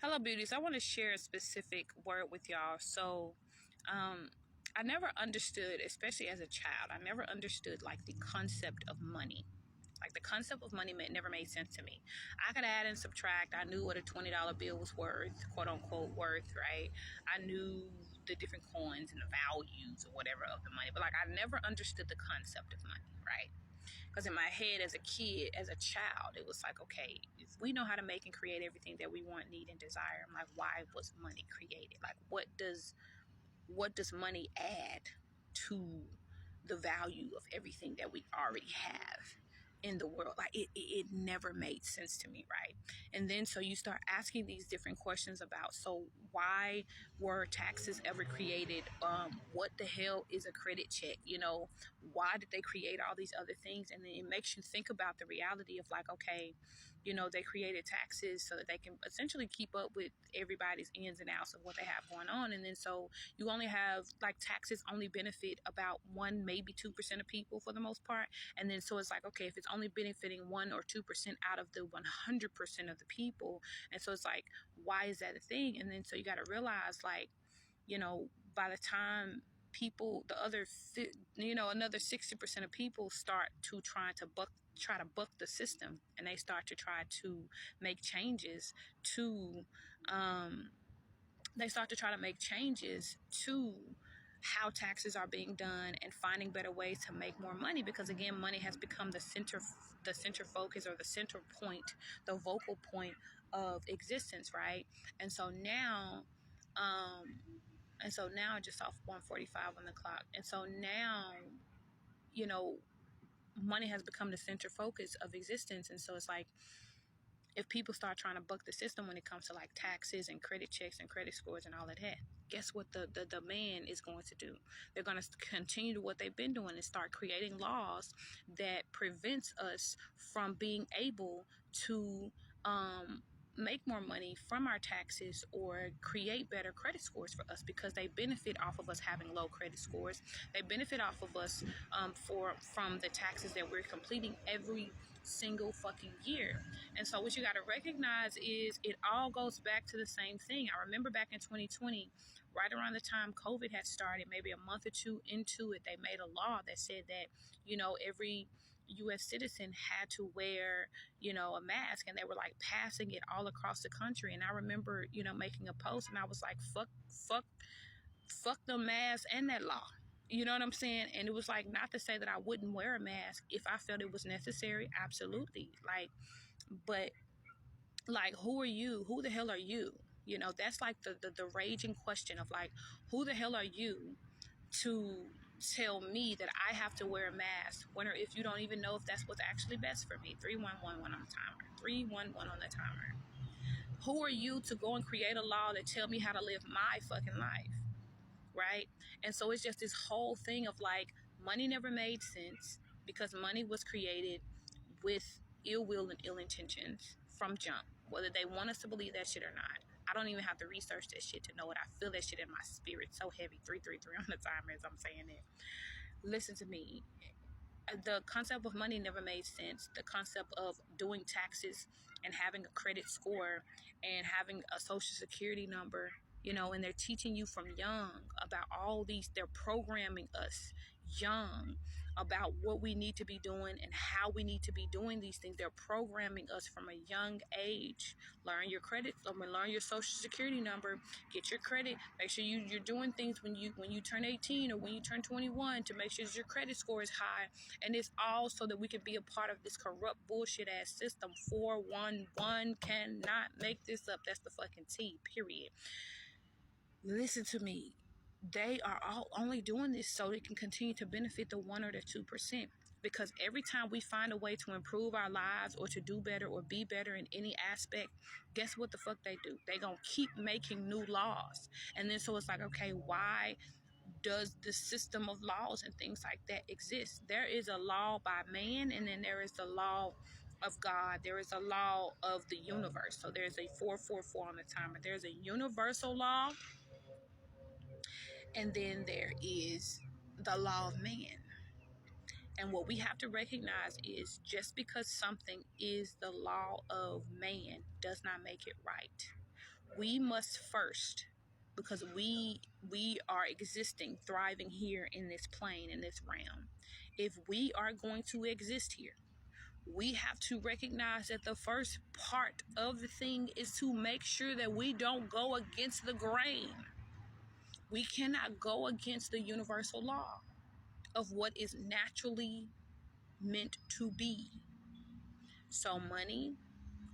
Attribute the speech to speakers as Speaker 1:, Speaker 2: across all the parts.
Speaker 1: Hello, beauties. I want to share a specific word with y'all. I never understood, especially as a child, I never understood like the concept of money. Like the concept of money never made sense to me. I could add and subtract. I knew what a $20 bill was worth, quote unquote worth, right? I knew the different coins and the values or whatever of the money, but like I never understood the concept of money, right? Because in my head as a kid, as a child, it was like, okay, if we know how to make and create everything that we want, need, and desire, I'm like, why was money created? Like, what does money add to the value of everything that we already have in the world? Like it never made sense to me, right? And then so you start asking these different questions about, so why were taxes ever created? What the hell is a credit check? Why did they create all these other things? And then it makes you think about the reality of like, okay, they created taxes so that they can essentially keep up with everybody's ins and outs of what they have going on. And then so you only have like taxes only benefit about 1, maybe 2% of people for the most part. And then so it's like, okay, if it's only benefiting 1 or 2% out of the 100% of the people. And so it's like, why is that a thing? And then so you got to realize like, by the time people, another 60% of people start to try to buck the system, and they start to try to make changes to how taxes are being done and finding better ways to make more money, because again, money has become the center focus, or the center point, the vocal point of existence, right? And so now just off 1:45 on the clock. And so now, money has become the center focus of existence. And so it's like, if people start trying to buck the system when it comes to like taxes and credit checks and credit scores and all of that, guess what the demand is going to do? They're going to continue to what they've been doing and start creating laws that prevents us from being able to make more money from our taxes or create better credit scores for us, because they benefit off of us having low credit scores. They benefit off of us from the taxes that we're completing every single fucking year. And so what you got to recognize is it all goes back to the same thing. I remember back in 2020, right around the time COVID had started, maybe a month or two into it, they made a law that said that, every U.S. citizen had to wear, a mask, and they were like passing it all across the country. And I remember, making a post, and I was like, fuck the mask and that law. You know what I'm saying? And it was like, not to say that I wouldn't wear a mask if I felt it was necessary. Absolutely. But who are you? Who the hell are you? That's like the raging question of like, who the hell are you to tell me that I have to wear a mask when, or if you don't even know if that's what's actually best for me? 3111 on the timer. 311 on the timer. Who are you to go and create a law that tell me how to live my fucking life? Right? And so it's just this whole thing of like, money never made sense because money was created with ill will and ill intentions from jump, whether they want us to believe that shit or not. I don't even have to research that shit to know it. I feel that shit in my spirit so heavy. 333 on the timer as I'm saying it. Listen to me. The concept of money never made sense. The concept of doing taxes and having a credit score and having a social security number, and they're teaching you from young about all these, they're programming us young about what we need to be doing and how we need to be doing these things. They're programming us from a young age. Learn your credit, learn your social security number, get your credit, make sure you're doing things when you turn 18 or when you turn 21 to make sure your credit score is high. And it's all so that we can be a part of this corrupt bullshit ass system. 411 cannot make this up. That's the fucking T, period. Listen to me. They are all only doing this so they can continue to benefit the 1 or the 2%. Because every time we find a way to improve our lives or to do better or be better in any aspect, guess what the fuck they do? They gonna keep making new laws. And then so it's like, okay, why does the system of laws and things like that exist? There is a law by man, and then there is the law of God. There is a law of the universe. So there's a 444 on the timer. There's a universal law, and then there is the law of man. And what we have to recognize is just because something is the law of man does not make it right. We must first, because we are existing, thriving here in this plane, in this realm. If we are going to exist here, we have to recognize that the first part of the thing is to make sure that we don't go against the grain. We cannot go against the universal law of what is naturally meant to be. So money,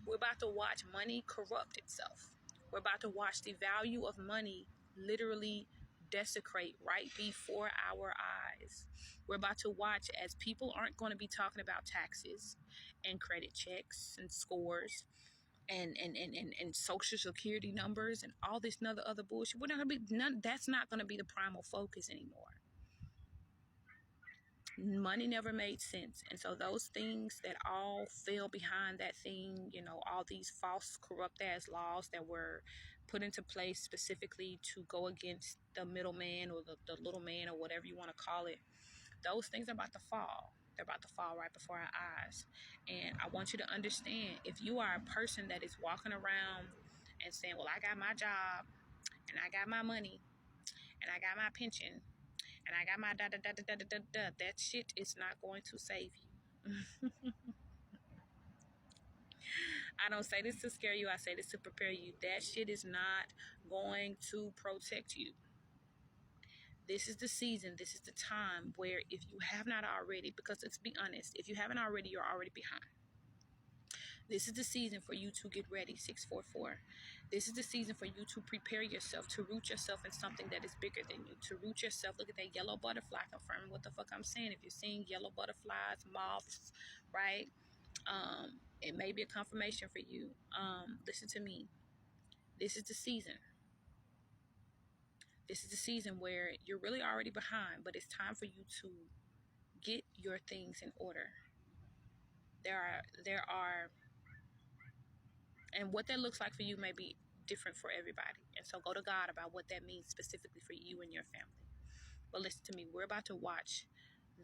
Speaker 1: we're about to watch money corrupt itself. We're about to watch the value of money literally desecrate right before our eyes. We're about to watch as people aren't going to be talking about taxes and credit checks and scores and social security numbers and all this other bullshit. We're not gonna be none. That's not gonna be the primal focus anymore. Money never made sense, and so those things that all fell behind that thing, you know, all these false corrupt ass laws that were put into place specifically to go against the middleman or the little man or whatever you want to call it, those things are about to fall. They're about to fall right before our eyes. And I want you to understand, if you are a person that is walking around and saying, well, I got my job and I got my money and I got my pension and I got my da da da da da da da, that shit is not going to save you. I don't say this to scare you. I say this to prepare you. That shit is not going to protect you. This is the season, this is the time where if you have not already, because let's be honest, if you haven't already, you're already behind. This is the season for you to get ready, 644. This is the season for you to prepare yourself, to root yourself in something that is bigger than you, to root yourself. Look at that yellow butterfly confirming what the fuck I'm saying. If you're seeing yellow butterflies, moths, right? It may be a confirmation for you. Listen to me. This is the season. This is the season where you're really already behind, but it's time for you to get your things in order. There are, and what that looks like for you may be different for everybody. And so go to God about what that means specifically for you and your family. But listen to me, we're about to watch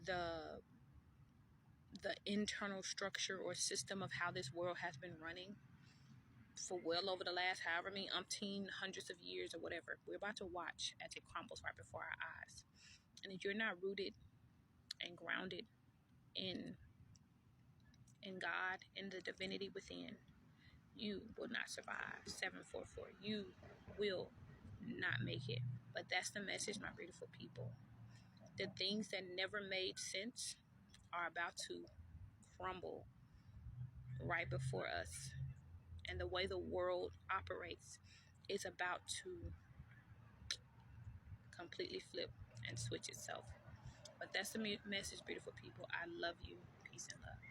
Speaker 1: the internal structure or system of how this world has been running for well over the last however many umpteen hundreds of years or whatever. We're about to watch as it crumbles right before our eyes. And if you're not rooted and grounded in God, in the divinity within, you will not survive. 744. You will not make it. But that's the message, my beautiful people. The things that never made sense are about to crumble right before us. And the way the world operates is about to completely flip and switch itself. But that's the message, beautiful people. I love you. Peace and love.